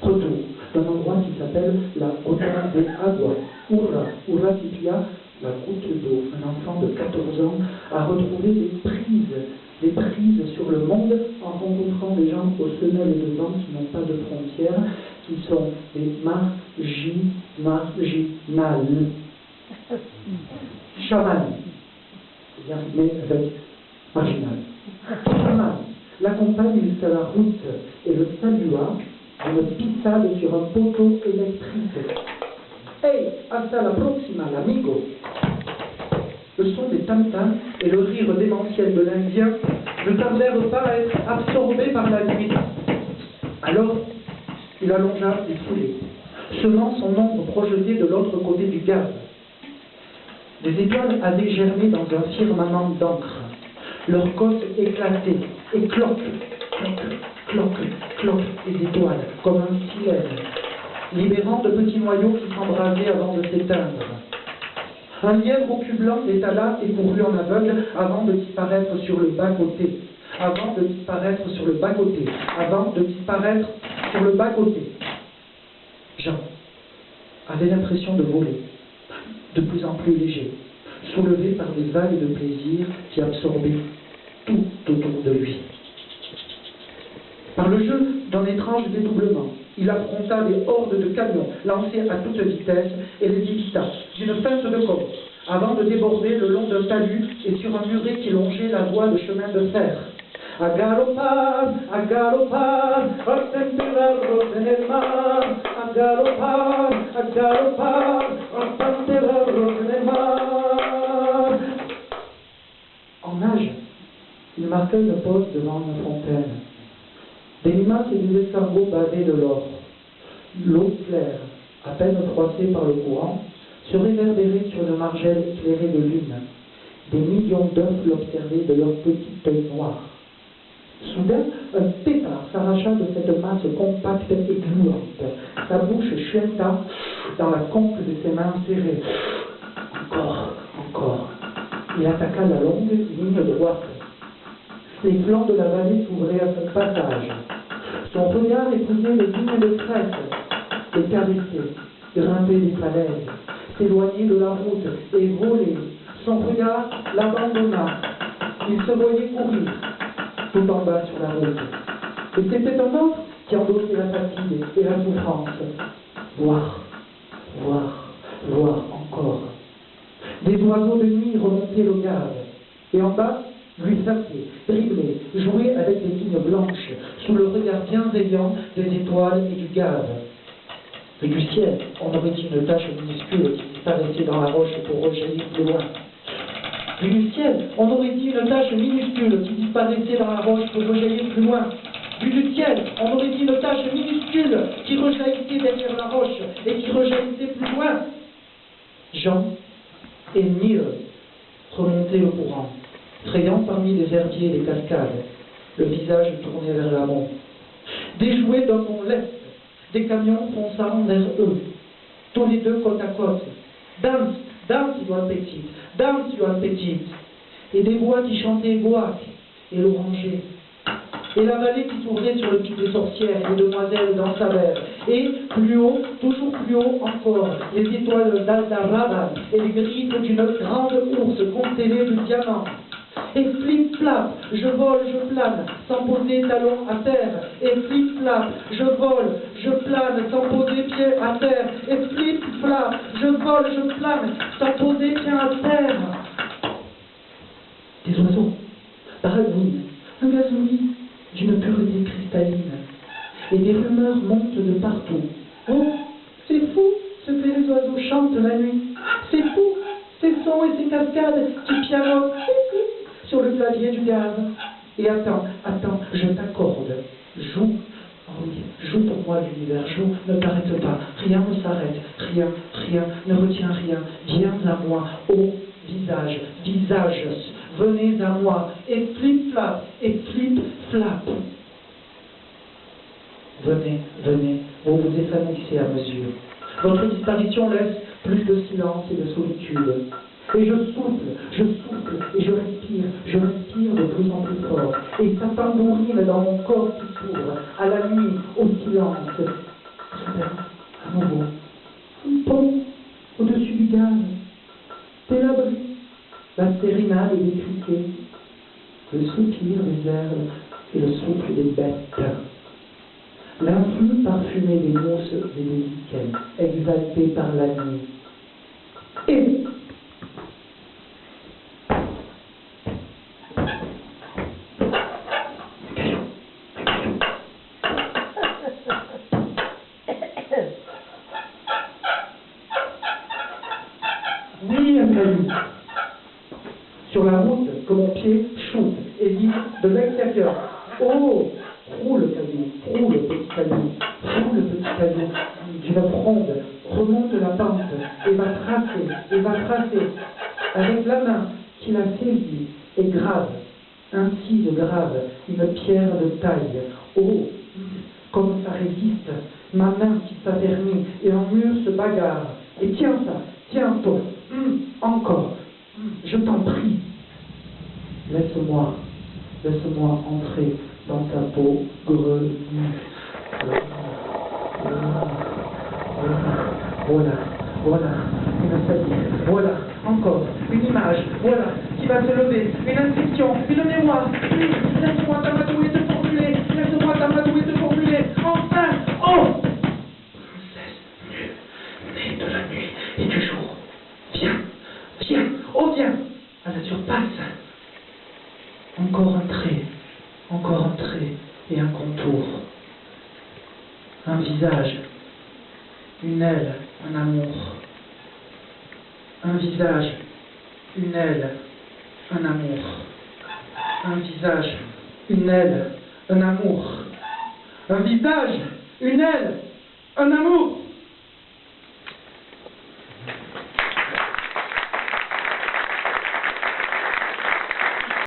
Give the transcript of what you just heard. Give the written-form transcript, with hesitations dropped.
Retour d'un endroit qui s'appelle la Gota de Agua. Urra Tipia, la goutte d'eau. Un enfant de 14 ans a retrouvé des prises sur le monde en rencontrant des gens aux semelles de vent qui n'ont pas de frontières, qui sont des marginales. Chaman, mais avec marginal. Chaman l'accompagne jusqu'à la route et le salua d'une pissade sur un poteau électrique. Hey, hasta la próxima, l'amigo. Le son des tam-tams et le rire démentiel de l'Indien ne tardèrent pas à être absorbés par la nuit. Alors, il allongea les foulées, semant son ombre projetée de l'autre côté du gaz. Des étoiles avaient germé dans un firmament d'encre. Leurs côtes éclataient, et cloque, les étoiles, comme un silène, libérant de petits noyaux qui s'embrasaient avant de s'éteindre. Un lièvre au cul blanc étala et courut en aveugle avant de disparaître sur le bas-côté. Jean avait l'impression de voler, de plus en plus léger, soulevé par des vagues de plaisir qui absorbaient tout autour de lui. Par le jeu d'un étrange dédoublement, il affronta des hordes de camions lancés à toute vitesse et les évita d'une feinte de côte, avant de déborder le long d'un talus et sur un muret qui longeait la voie de chemin de fer. A galopar, enterrarnos en el mar. A galopar, enterrarnos en el mar. En nage, il marqua une pause devant une fontaine. Des limaces et des escargots bavaient de l'or. L'eau claire, à peine froissée par le courant, se réverbérait sur une margelle éclairée de lune. Des millions d'œufs l'observaient de leurs petits œils noirs. Soudain, un pépard s'arracha de cette masse compacte et gluante. Sa bouche chuinta dans la conque de ses mains serrées. Encore. Il attaqua la longue ligne droite. Les flancs de la vallée s'ouvraient à son passage. Son regard épousait les lignes de crête, les caressait, grimpait des falaises, s'éloignait de la route et volait. Son regard l'abandonna. Il se voyait courir, tout en bas sur la route. Et c'était un autre qui endossait la fatigue et la souffrance. Voir encore. Des oiseaux de nuit remontaient le gaz. Et en bas, lui saquait, driblait, jouait avec des lignes blanches, sous le regard bienveillant des étoiles et du gaz. Et du ciel, on aurait dit une tache minuscule qui disparaissait dans la roche pour rejaillir plus loin. Et du ciel, on aurait dit une tache minuscule qui disparaissait dans la roche pour rejaillir plus loin. Du ciel, on aurait dit une tache minuscule qui rejaillissait derrière la roche et qui rejaillissait plus loin. Jean et Neil remontaient le courant, frayant parmi les herbiers et les cascades, le visage tourné vers l'amont. Déjoués d'un mont leste, des camions fonçant vers eux, tous les deux côte à côte. Danse, you are petite. Et des voix qui chantaient Goac et l'oranger. Et la vallée qui s'ouvrait sur le pic des sorcières et des demoiselles dans sa verre. Et plus haut, toujours plus haut encore, les étoiles d'Aldarraban et les griffes d'une grande ours constellée de diamants. Et flip-flap, je vole, je plane, sans poser talons à terre. Et flip-flap, je vole, je plane, sans poser pied à terre. Et flip-flap, je vole, je plane, sans poser pied à terre. Des oiseaux, baragouines, un gazouillis d'une pureté cristalline. Et des rumeurs montent de partout. Oh, c'est fou ce que les oiseaux chantent la nuit. C'est fou, ces sons et ces cascades qui pianotent. le clavier du gaz. Et attends, je t'accorde. Joue. Oh oui, joue pour moi l'univers, joue, ne t'arrête pas, rien ne s'arrête, rien, ne retiens rien, viens à moi, ô visage, visages, venez à moi, et flip-flap, Venez, vous vous épanouissez à mesure. Votre disparition laisse plus de silence et de solitude. Et je souffle, et je respire de plus en plus fort. Et ça tambourine dans mon corps qui s'ouvre, à la nuit, au silence. Soudain, à nouveau, un pont au-dessus du gaz. T'es l'abri. La sérénade est décriquée. Le soupir des herbes et le souffle des bêtes. L'influx parfumé des mousses et des lichens, exalté par la nuit. Et oui, un caillou. Sur la route, que mon pied shoot et vise de l'extérieur. Oh, roule petit caillou, d'une fronde, remonte la pente et va tracer, avec la main qui l'a saisie et grave, ainsi de grave, une pierre de taille. Oh, comme ça résiste, ma main qui s'affermit et un mur se bagarre. Et tiens ça, tiens-toi, encore, je t'en prie. Laisse-moi entrer dans ta peau grenue. Voilà, une salive, voilà, encore, une image, voilà, qui va se lever, une inscription, une mémoire. Laisse-moi t'amadouer, te formuler, enfin, oh! Princesse née de la nuit et du jour, viens, oh viens, à la surface. Encore un trait et un contour. Un visage, une aile, un amour. Un visage, une aile, un amour. Un visage, une aile, un amour. Un visage, une aile, un amour.